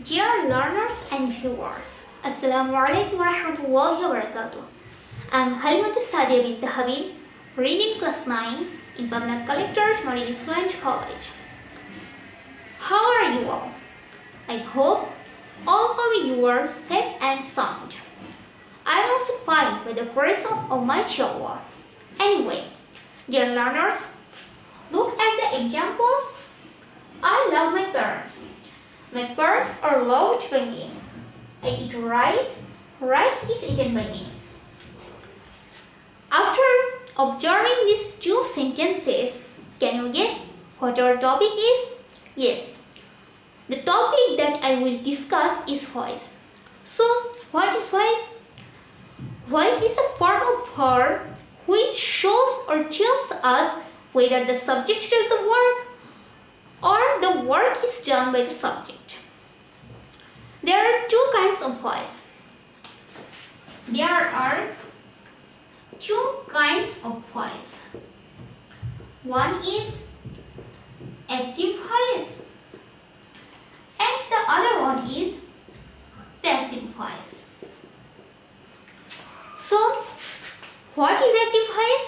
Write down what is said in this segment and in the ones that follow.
Dear learners and viewers, Assalamu alaikum warahmatullahi wabarakatuh. I'm Halimatus Sadia binte Habib, reading class 9 in Pabna Collectorate Marine Student College. How are you all? I hope all of you are safe and sound. I'm also fine by the grace of Almighty Allah. Anyway, dear learners, look at the examples. I love my parents. My parents are loved by me. I eat rice. Rice is eaten by me. After observing these two sentences, can you guess what our topic is? Yes, the topic that I will discuss is voice. So, what is voice? Voice is a form of verb which shows or tells us whether the subject does the work or the work is done by the subject. There are two kinds of voice. There are two kinds of voice. One is active voice and the other one is passive voice. So, what is active voice?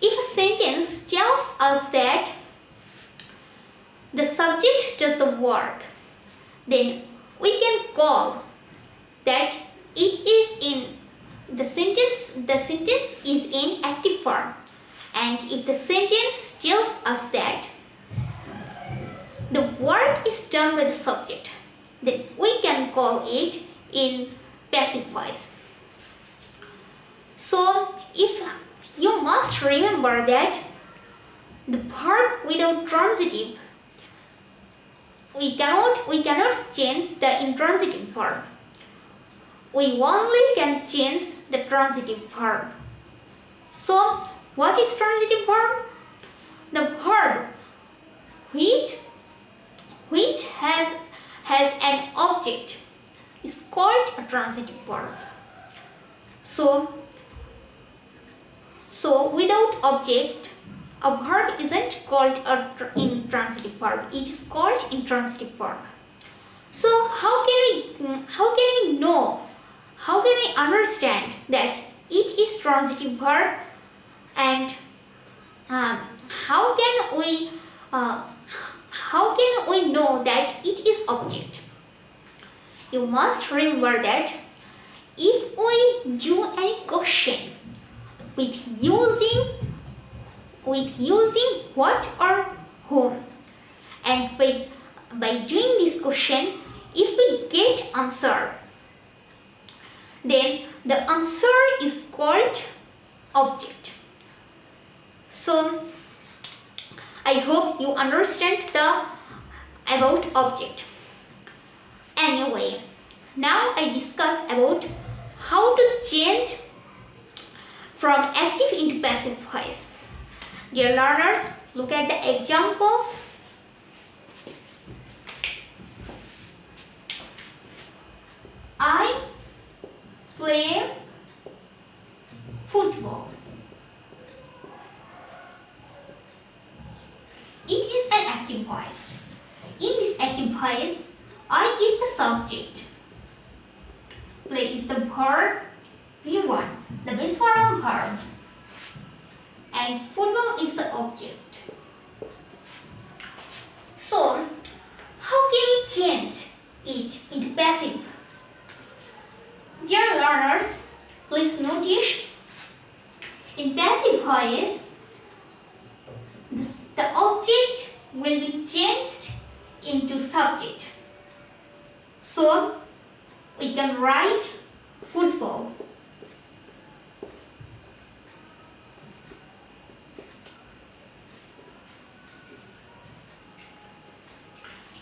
If a sentence tells us that the subject does the work, then we can call that it is in the sentence is in active form. And if the sentence tells us that the work is done by the subject, then we can call it in passive voice. So if you must remember that the verb without transitive, we cannot change the intransitive verb. We only can change the transitive verb. So, what is transitive verb? The verb which has an object is called a transitive verb. So without object, a verb isn't called an intransitive verb. It is called intransitive verb. So how can we know? How can we understand that it is transitive verb, and how can we know that it is object? You must remember that if we do any question with using what or whom, and by doing this question, if we get answer, then the answer is called object. So I hope you understand about object. Anyway, now I discuss about how to change from active into passive voice. Dear learners, look at the examples. I play football. It is an active voice. In this active voice, I is the subject. Play is the verb, V1, the base form of verb, and football is the object. So, how can we change it into passive? Dear learners, please notice, in passive voice, the object will be changed into subject. So, we can write football.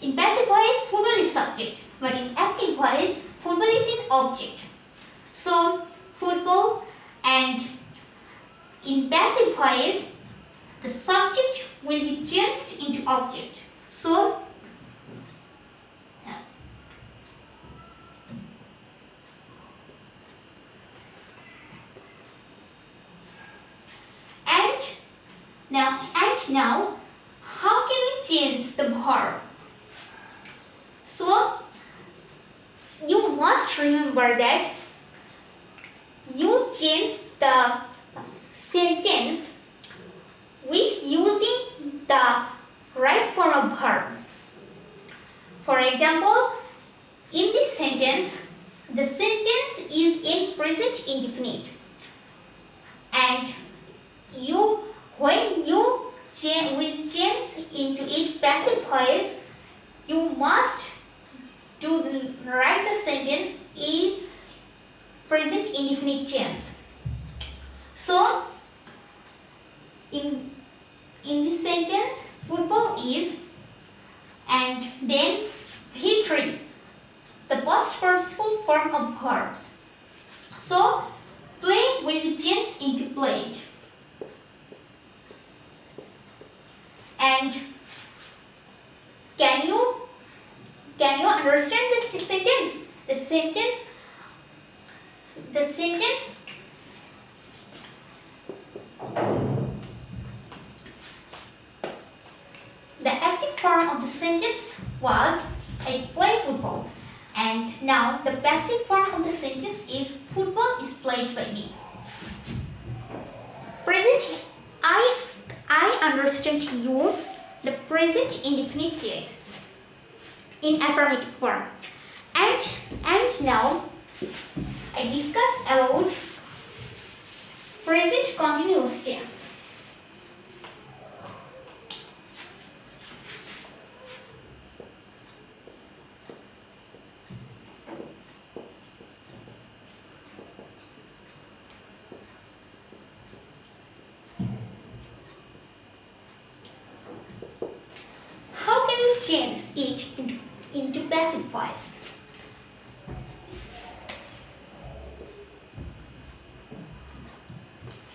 In passive voice, football is subject, but in active voice, football is an object. So, football, and in passive voice, the subject will be changed into object. So, now, how can we change the verb? So you must remember that you change the sentence with using the right form of verb. For example, in this sentence, the sentence is in present indefinite, and when you will change into it passive voice, you must write the sentence in present indefinite tense. So in this sentence, football is, and then V3, the past participle form of verbs. So play will be changed into played. And can you understand this sentence? The sentence the active form of the sentence was I play football, and now the passive form of the sentence is football is played by me. Present, I understand you, the present indefinite tense in affirmative form. And now I discuss about present continuous tense. How can we change it into passive voice?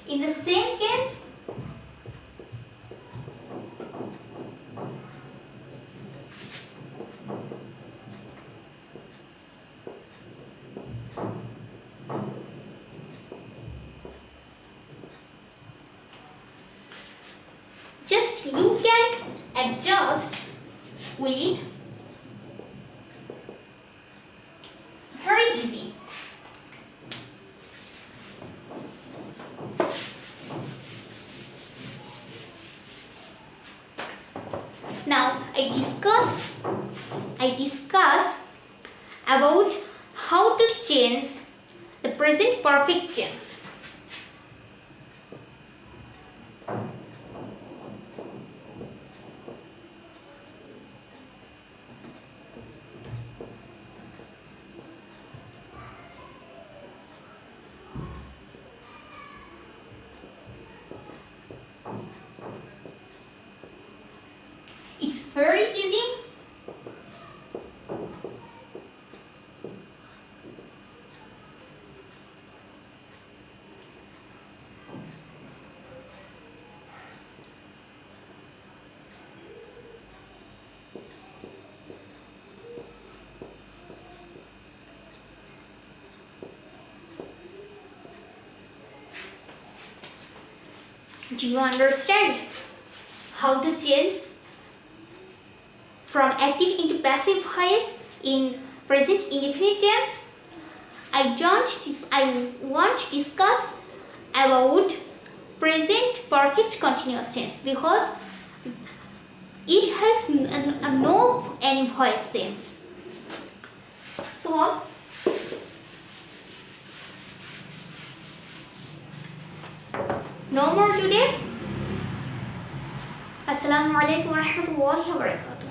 In the same case, just you can adjust with very easy. Now I discuss about how to change the present perfect tense. It's very easy. Do you understand how to change from active into passive voice in present indefinite tense? I want to discuss about present perfect continuous tense because it has no any voice sense. So no more today. Assalamualaikum warahmatullahi wabarakatuh.